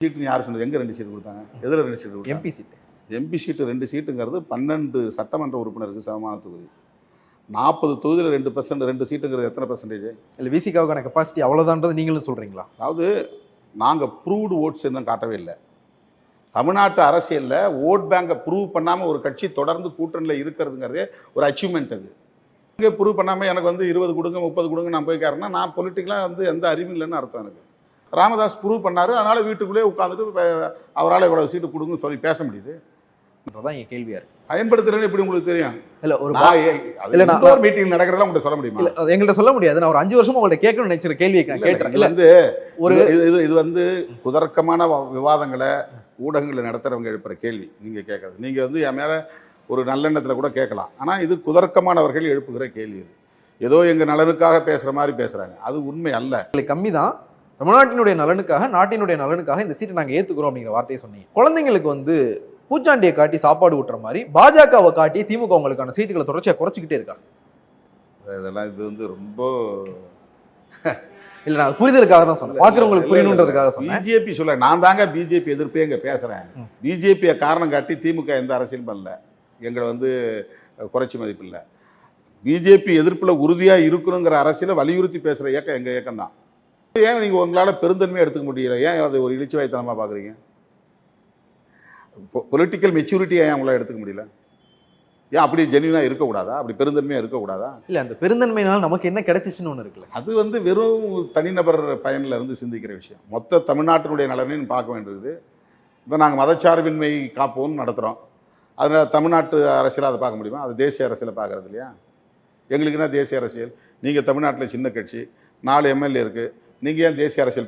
சீட்டுன்னு யார் சொன்னது? எங்கே 2 சீட்டு கொடுத்தாங்க? எதில் 2 சீட்டு கொடுத்தாங்க? எம்பி சீட்டு. எம்பி சீட்டு 2 சீட்டுங்கிறது 12 சட்டமன்ற உறுப்பினருக்கு சமமான தொகுதி. 40 தொகுதியில் 2%, 2 சீட்டுங்கிறது எத்தனை பர்சன்டேஜ்? இல்லை, விசிகாவுக்கான கெப்பாசிட்டி அவ்வளோதான்றது நீங்களும் சொல்கிறீங்களா? அதாவது நாங்கள் ப்ரூவ்டு ஓட்ஸ் இன்னும் காட்டவே இல்லை. தமிழ்நாட்டு அரசியலில் ஓட் பேங்கை ப்ரூவ் பண்ணாமல் ஒரு கட்சி தொடர்ந்து கூட்டணியில் இருக்கிறதுங்கிறதே ஒரு அச்சீவ்மெண்ட். அது இங்கே ப்ரூவ் பண்ணாமல் எனக்கு வந்து 20 கொடுங்க 30 கொடுங்க நான் போய் கேட்குறேன்னா நான் பொலிட்டிக்கலாக வந்து எந்த அறிவும் இல்லைன்னு அர்த்தம். எனக்கு ராமதாஸ் ப்ரூவ் பண்ணார், அதனால் வீட்டுக்குள்ளே உட்காந்துட்டு அவரால் இவ்வளோ சீட்டு கொடுங்கன்னு சொல்லி பேச முடியுது. தான் என் கேள்வியா இருக்கு. பயன்படுத்துறது எப்படி உங்களுக்கு தெரியும்? இல்ல ஒரு மீட்டிங் நடக்கிறதா உங்கள்கிட்ட சொல்ல முடியுமா? எங்கள்கிட்ட சொல்ல முடியாது. நான் ஒரு 5 வருஷமா உங்கள்கிட்ட கேட்கணும்னு நினைச்சிற கேள்வியை கேட்டேன். இது வந்து ஒரு இது வந்து குதர்க்கமான விவாதங்களை ஊடகங்களை நடத்துறவங்க எழுப்புற கேள்வி நீங்கள் கேட்கறது. நீங்கள் வந்து என் மேலே ஒரு நல்லெண்ணத்தில் கூட கேட்கலாம். ஆனால் இது குதர்க்கமானவர்கள் எழுப்புகிற கேள்வி. இது ஏதோ எங்கள் நலனுக்காக பேசுகிற மாதிரி பேசுகிறாங்க. அது உண்மை அல்ல. கம்மி தான். தமிழ்நாட்டினுடைய நலனுக்காக, நாட்டினுடைய நலனுக்காக இந்த சீட்டை நாங்கள் ஏற்றுக்கிறோம் அப்படிங்கிற வார்த்தையை சொன்னீங்க. குழந்தைங்களுக்கு வந்து பூச்சாண்டியை காட்டி சாப்பாடு ஊட்டுற மாதிரி பாஜகவை காட்டி திமுக உங்களுக்கான சீட்டுகளை தொடர்ச்சியாக குறைச்சிக்கிட்டே இருக்காங்க. இதெல்லாம் இது வந்து ரொம்ப இல்லை, நான் புரிதலுக்காக தான் சொன்னேன், பார்க்குறவங்களுக்கு புரியணுன்றதுக்காக சொன்னேன். பிஜேபி சொல்ல நான் தாங்க பிஜேபி எதிர்ப்பே இங்கே பேசுகிறேன். பிஜேபியை காரணம் காட்டி திமுக எந்த அரசியலும் பண்ணல, எங்களை வந்து குறைச்சி மதிப்பில்லை. பிஜேபி எதிர்ப்பில் உறுதியாக இருக்கணுங்கிற அரசியலை வலியுறுத்தி பேசுகிற இயக்கம் எங்கள் இயக்கம் தான். ஏன் நீங்கள் உங்களால் பெருந்தன்மையாக எடுத்துக்க முடியல? ஏன் அது ஒரு இழிச்சு வாய்த்தனமாக பார்க்குறீங்க? பொலிட்டிக்கல் மெச்சூரிட்டியை ஏன் உங்களால் எடுத்துக்க முடியல? ஏன் அப்படி ஜென்யூனாக இருக்கக்கூடாதா? அப்படி பெருந்தன்மையாக இருக்கக்கூடாதா? இல்லை, அந்த பெருந்தன்மையினால் நமக்கு என்ன கிடைச்சிச்சுன்னு ஒன்று இருக்குல்ல. அது வந்து வெறும் தனிநபர் பயனில் இருந்து சிந்திக்கிற விஷயம். மொத்த தமிழ்நாட்டினுடைய நலனையும் பார்க்க வேண்டியது. இப்போ நாங்கள் மதச்சார்பின்மை காப்போம்னு நடத்துகிறோம். அதில் தமிழ்நாட்டு அரசியலை அதை பார்க்க முடியுமா? அது தேசிய அரசியலை பார்க்குறது இல்லையா? எங்களுக்கு என்ன தேசிய அரசியல்? நீங்கள் தமிழ்நாட்டில் சின்ன கட்சி, 4 எம்எல்ஏ இருக்குது, நீங்கள் ஏன் தேசிய அரசியல்